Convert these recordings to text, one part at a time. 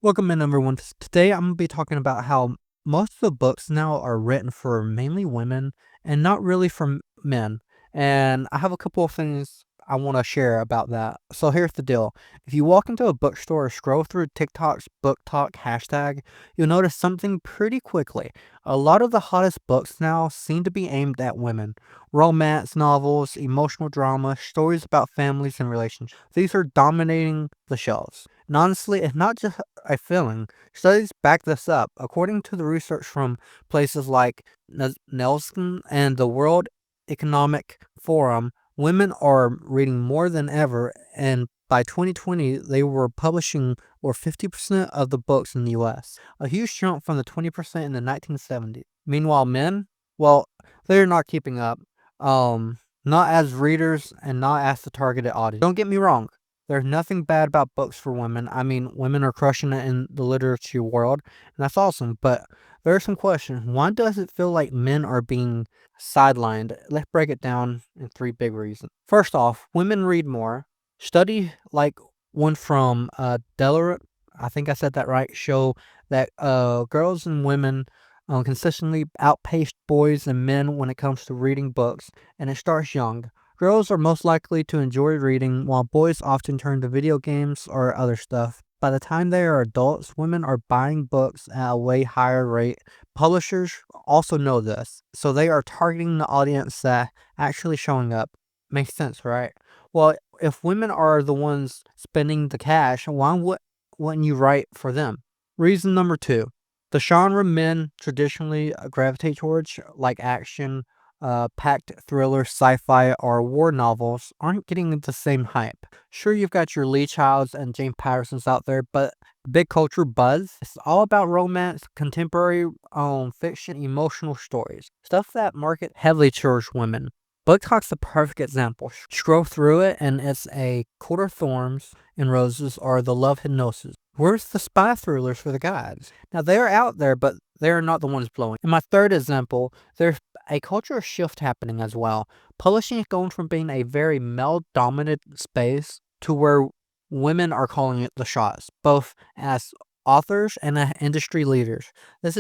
Welcome in, everyone. Today, I'm going to be talking about how most of the books now are written for mainly women and not really for men. And I have a couple of things I want to share about that. So here's the deal. If you walk into a bookstore or scroll through TikTok's book talk hashtag, you'll notice something pretty quickly. A lot of the hottest books now seem to be aimed at women. Romance novels, emotional drama, stories about families and relationships. These are dominating the shelves. And honestly, it's not just a feeling. Studies back this up. According to the research from places like Nelson and the World Economic Forum, women are reading more than ever, and by 2020, they were publishing over 50% of the books in the US, a huge jump from the 20% in the 1970s. Meanwhile, men, well, they're not keeping up. Not as readers and not as the targeted audience. Don't get me wrong. There's nothing bad about books for women. I mean, women are crushing it in the literature world, and that's awesome. But there are some questions. Why does it feel like men are being sidelined? Let's break it down in three big reasons. First off, women read more. Study like one from Delarue, I think I said that right, show that girls and women consistently outpace boys and men when it comes to reading books, and it starts young. Girls are most likely to enjoy reading, while boys often turn to video games or other stuff. By the time they are adults, women are buying books at a way higher rate. Publishers also know this, so they are targeting the audience that actually showing up. Makes sense, right? Well, if women are the ones spending the cash, wouldn't you write for them? Reason number two, the genre men traditionally gravitate towards, like action, packed thriller, sci-fi, or war novels, aren't getting the same hype. Sure, you've got your Lee Childs and James Pattersons out there, but big culture buzz, it's all about romance, contemporary fiction, emotional stories, stuff that market heavily towards women. Book Talk's the perfect example. Scroll through it, and it's a Court of Thorns and Roses or The Love Hypnosis. Where's the spy thrillers for the guys? Now, they're out there, but they're not the ones blowing. In my third example, there's a cultural shift happening as well. Publishing is going from being a very male-dominant space to where women are calling it the shots, both as authors and as industry leaders. This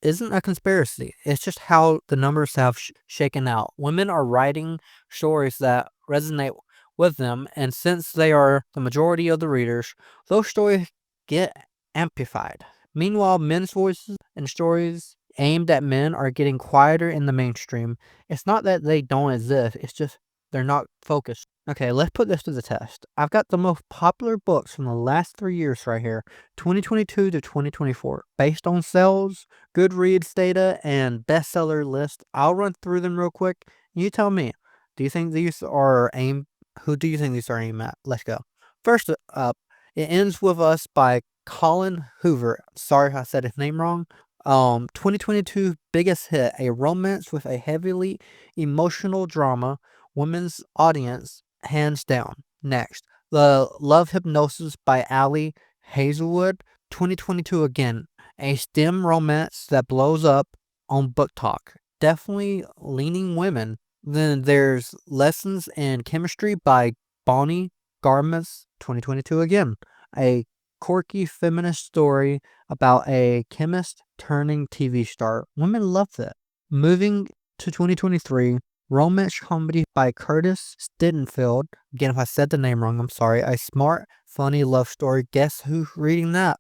isn't a conspiracy. It's just how the numbers have shaken out. Women are writing stories that resonate with them, and since they are the majority of the readers, those stories get amplified. Meanwhile, men's voices and stories aimed at men are getting quieter in the mainstream. It's not that they don't exist, it's just they're not focused. Okay, let's put this to the test. I've got the most popular books from the last 3 years right here, 2022 to 2024, based on sales, Goodreads data, and bestseller list. I'll run through them real quick. You tell me, do you think these are aimed? Who do you think these are aimed at? Let's go. First up, It Ends With Us by Colin Hoover. Sorry if I said his name wrong. 2022 biggest hit, a romance with a heavily emotional drama, women's audience, hands down. Next, The Love Hypnosis by Ali Hazelwood. 2022 again, a STEM romance that blows up on Book Talk. Definitely leaning women. Then there's Lessons in Chemistry by Bonnie Garmus. 2022 again, a quirky feminist story about a chemist turning TV star. Women love that. Moving to 2023, romance comedy by Curtis Sittenfeld. Again, if I said the name wrong, I'm sorry. A smart, funny love story. Guess who's reading that?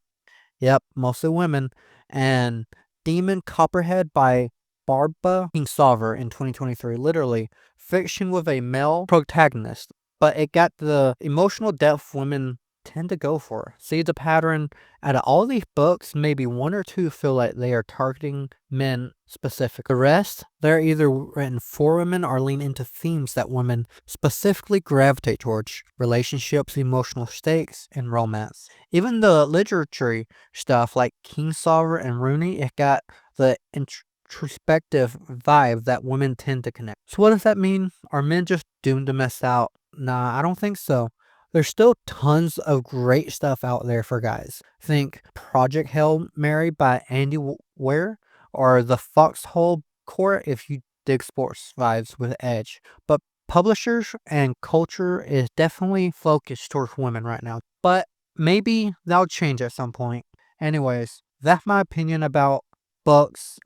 Yep, mostly women. And Demon Copperhead by Barbara Kingsolver in 2023. Literally, fiction with a male protagonist, but it got the emotional depth women tend to go for. See the pattern? Out of all these books, maybe one or two feel like they are targeting men specific. The rest, they're either written for women or lean into themes that women specifically gravitate towards: relationships, emotional stakes, and romance. Even the literature stuff like Kingsolver and Rooney, it got the introspective vibe that women tend to connect. So what does that mean? Are men just doomed to miss out? Nah, I don't think so. There's still tons of great stuff out there for guys. Think Project Hail Mary by Andy Weir, or The Foxhole Court if you dig sports vibes with Edge. But publishers and culture is definitely focused towards women right now. But maybe that'll change at some point. Anyways, that's my opinion about books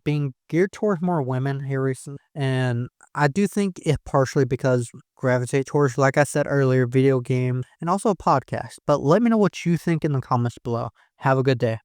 being geared towards more women here recently. And I do think it partially because gravitate towards, like I said earlier, video games and also podcasts. But let me know what you think in the comments below. Have a good day.